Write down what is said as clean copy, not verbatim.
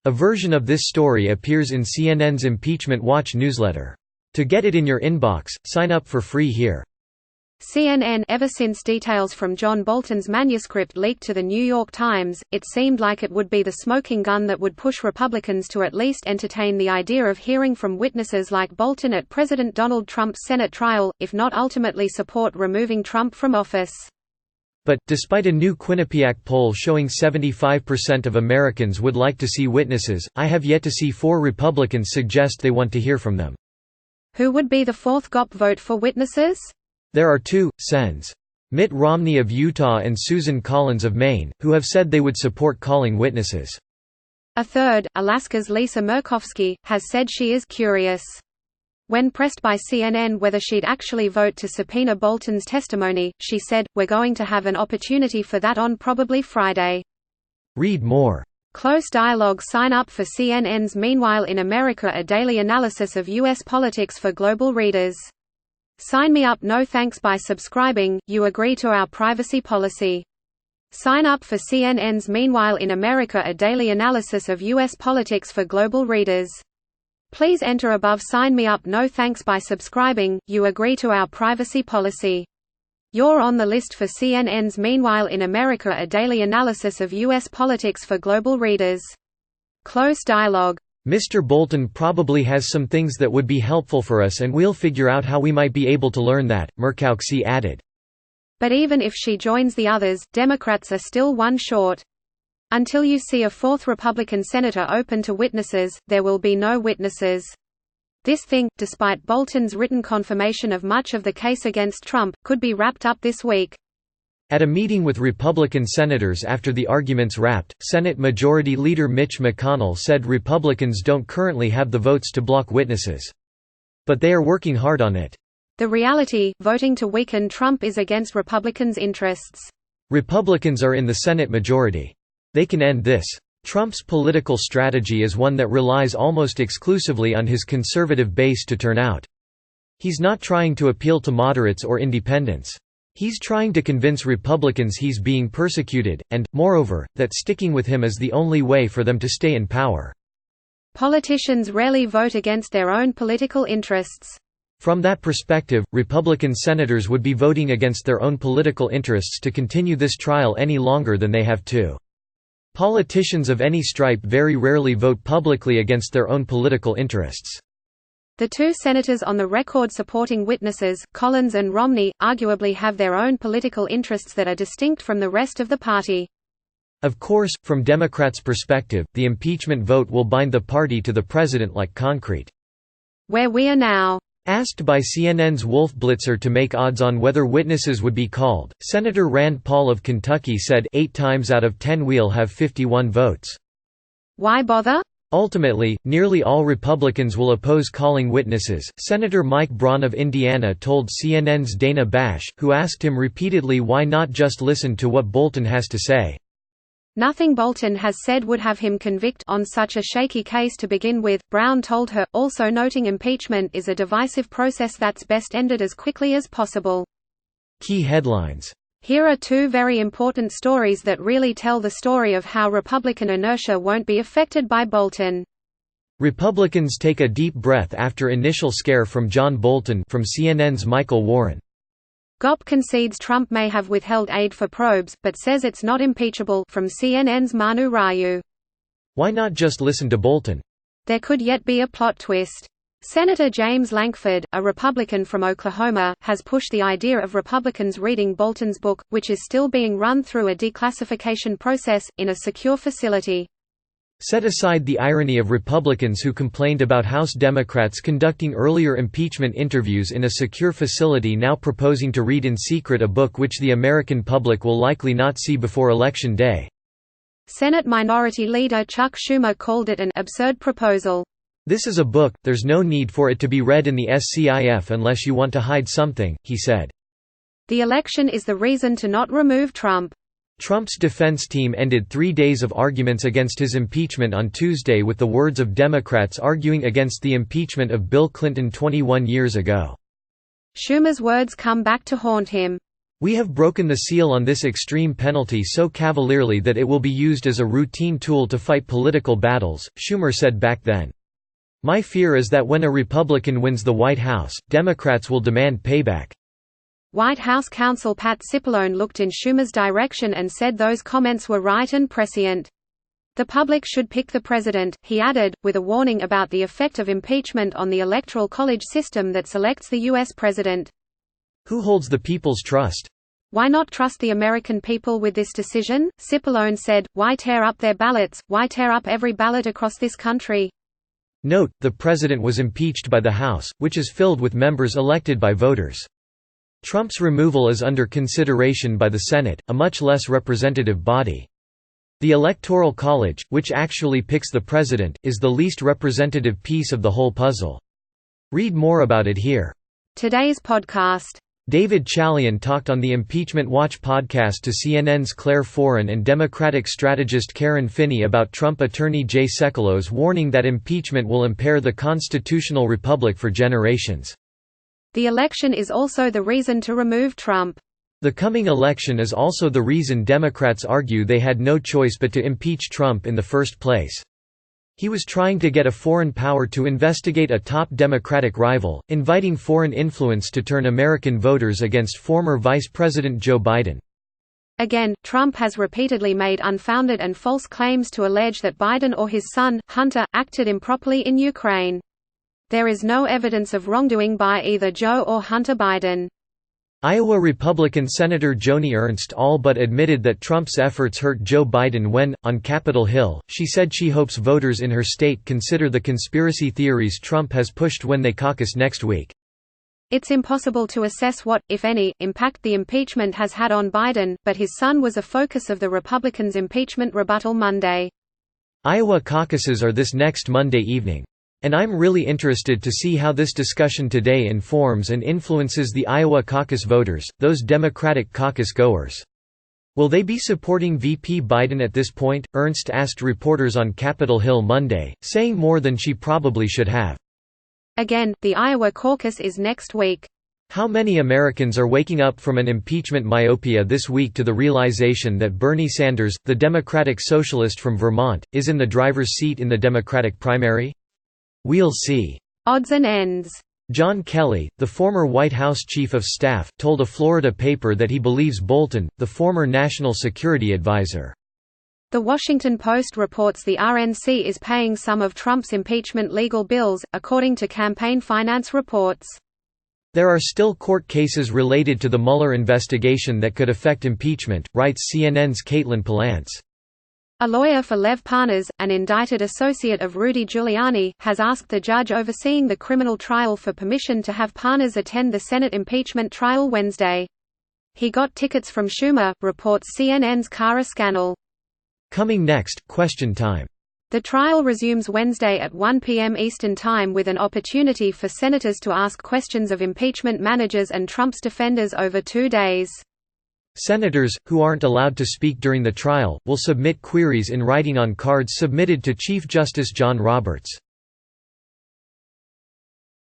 A version of this story appears in CNN's Impeachment Watch newsletter. To get it in your inbox, sign up for free here. CNN. Ever since details from John Bolton's manuscript leaked to The New York Times, it seemed like it would be the smoking gun that would push Republicans to at least entertain the idea of hearing from witnesses like Bolton at President Donald Trump's Senate trial, if not ultimately support removing Trump from office. But, despite a new Quinnipiac poll showing 75% of Americans would like to see witnesses, I have yet to see 4 Republicans suggest they want to hear from them. Who would be the fourth GOP vote for witnesses? There are 2, Sens. Mitt Romney of Utah and Susan Collins of Maine, who have said they would support calling witnesses. A third, Alaska's Lisa Murkowski, has said she is curious. When pressed by CNN whether she'd actually vote to subpoena Bolton's testimony, she said, "We're going to have an opportunity for that on probably Friday." Read more. Close dialogue. Sign up for CNN's Meanwhile in America, a daily analysis of U.S. politics for global readers. Sign me up. No thanks. By subscribing, you agree to our privacy policy. Sign up for CNN's Meanwhile in America, a daily analysis of U.S. politics for global readers. Please enter above. Sign me up. No thanks. By subscribing, you agree to our privacy policy. You're on the list for CNN's Meanwhile in America, a daily analysis of U.S. politics for global readers. Close dialogue. Mr. Bolton probably has some things that would be helpful for us, and we'll figure out how we might be able to learn that, Murkowski added. But even if she joins the others, Democrats are still one short. Until you see a 4th Republican senator open to witnesses, there will be no witnesses. This thing, despite Bolton's written confirmation of much of the case against Trump, could be wrapped up this week. At a meeting with Republican senators after the arguments wrapped, Senate Majority Leader Mitch McConnell said Republicans don't currently have the votes to block witnesses. But they are working hard on it. The reality, voting to weaken Trump is against Republicans' interests. Republicans are in the Senate majority. They can end this. Trump's political strategy is one that relies almost exclusively on his conservative base to turn out. He's not trying to appeal to moderates or independents. He's trying to convince Republicans he's being persecuted, and, moreover, that sticking with him is the only way for them to stay in power. Politicians rarely vote against their own political interests. From that perspective, Republican senators would be voting against their own political interests to continue this trial any longer than they have to. Politicians of any stripe very rarely vote publicly against their own political interests. The 2 senators on the record supporting witnesses, Collins and Romney, arguably have their own political interests that are distinct from the rest of the party. Of course, from Democrats' perspective, the impeachment vote will bind the party to the president like concrete. Where we are now. Asked by CNN's Wolf Blitzer to make odds on whether witnesses would be called, Senator Rand Paul of Kentucky said 8 times out of 10 we'll have 51 votes. Why bother? Ultimately, nearly all Republicans will oppose calling witnesses, Senator Mike Braun of Indiana told CNN's Dana Bash, who asked him repeatedly why not just listen to what Bolton has to say. Nothing Bolton has said would have him convict on such a shaky case to begin with, Brown told her, also noting impeachment is a divisive process that's best ended as quickly as possible. Key headlines. Here are 2 very important stories that really tell the story of how Republican inertia won't be affected by Bolton. Republicans take a deep breath after initial scare from John Bolton from CNN's Michael Warren. GOP concedes Trump may have withheld aid for probes, but says it's not impeachable from CNN's Manu Raju. Why not just listen to Bolton? There could yet be a plot twist. Senator James Lankford, a Republican from Oklahoma, has pushed the idea of Republicans reading Bolton's book, which is still being run through a declassification process, in a secure facility. Set aside the irony of Republicans who complained about House Democrats conducting earlier impeachment interviews in a secure facility now proposing to read in secret a book which the American public will likely not see before Election Day. Senate Minority Leader Chuck Schumer called it an absurd proposal. This is a book, there's no need for it to be read in the SCIF unless you want to hide something, he said. The election is the reason to not remove Trump. Trump's defense team ended 3 days of arguments against his impeachment on Tuesday with the words of Democrats arguing against the impeachment of Bill Clinton 21 years ago. Schumer's words come back to haunt him. "We have broken the seal on this extreme penalty so cavalierly that it will be used as a routine tool to fight political battles," Schumer said back then. "My fear is that when a Republican wins the White House, Democrats will demand payback." White House counsel Pat Cipollone looked in Schumer's direction and said those comments were right and prescient. "The public should pick the president," he added, with a warning about the effect of impeachment on the Electoral College system that selects the U.S. president. "Who holds the people's trust? Why not trust the American people with this decision?" Cipollone said. "Why tear up their ballots? Why tear up every ballot across this country?" Note, the president was impeached by the House, which is filled with members elected by voters. Trump's removal is under consideration by the Senate, a much less representative body. The Electoral College, which actually picks the president, is the least representative piece of the whole puzzle. Read more about it here. Today's podcast. David Chalian talked on the Impeachment Watch podcast to CNN's Claire Foran and Democratic strategist Karen Finney about Trump attorney Jay Sekulo's warning that impeachment will impair the constitutional republic for generations. The election is also the reason to remove Trump. The coming election is also the reason Democrats argue they had no choice but to impeach Trump in the first place. He was trying to get a foreign power to investigate a top Democratic rival, inviting foreign influence to turn American voters against former Vice President Joe Biden. Again, Trump has repeatedly made unfounded and false claims to allege that Biden or his son, Hunter, acted improperly in Ukraine. There is no evidence of wrongdoing by either Joe or Hunter Biden. Iowa Republican Senator Joni Ernst all but admitted that Trump's efforts hurt Joe Biden when, on Capitol Hill, she said she hopes voters in her state consider the conspiracy theories Trump has pushed when they caucus next week. It's impossible to assess what, if any, impact the impeachment has had on Biden, but his son was a focus of the Republicans' impeachment rebuttal Monday. Iowa caucuses are this next Monday evening. And I'm really interested to see how this discussion today informs and influences the Iowa caucus voters, those Democratic caucus goers. Will they be supporting VP Biden at this point? Ernst asked reporters on Capitol Hill Monday, saying more than she probably should have. Again, the Iowa caucus is next week. How many Americans are waking up from an impeachment myopia this week to the realization that Bernie Sanders, the Democratic socialist from Vermont, is in the driver's seat in the Democratic primary? We'll see. Odds and ends. John Kelly, the former White House chief of staff, told a Florida paper that he believes Bolton, the former national security advisor. The Washington Post reports the RNC is paying some of Trump's impeachment legal bills, according to campaign finance reports. There are still court cases related to the Mueller investigation that could affect impeachment, writes CNN's Caitlin Palance. A lawyer for Lev Parnas, an indicted associate of Rudy Giuliani, has asked the judge overseeing the criminal trial for permission to have Parnas attend the Senate impeachment trial Wednesday. He got tickets from Schumer, reports CNN's Kara Scannell. Coming next, Question Time. The trial resumes Wednesday at 1 p.m. Eastern Time with an opportunity for senators to ask questions of impeachment managers and Trump's defenders over 2 days. Senators, who aren't allowed to speak during the trial, will submit queries in writing on cards submitted to Chief Justice John Roberts.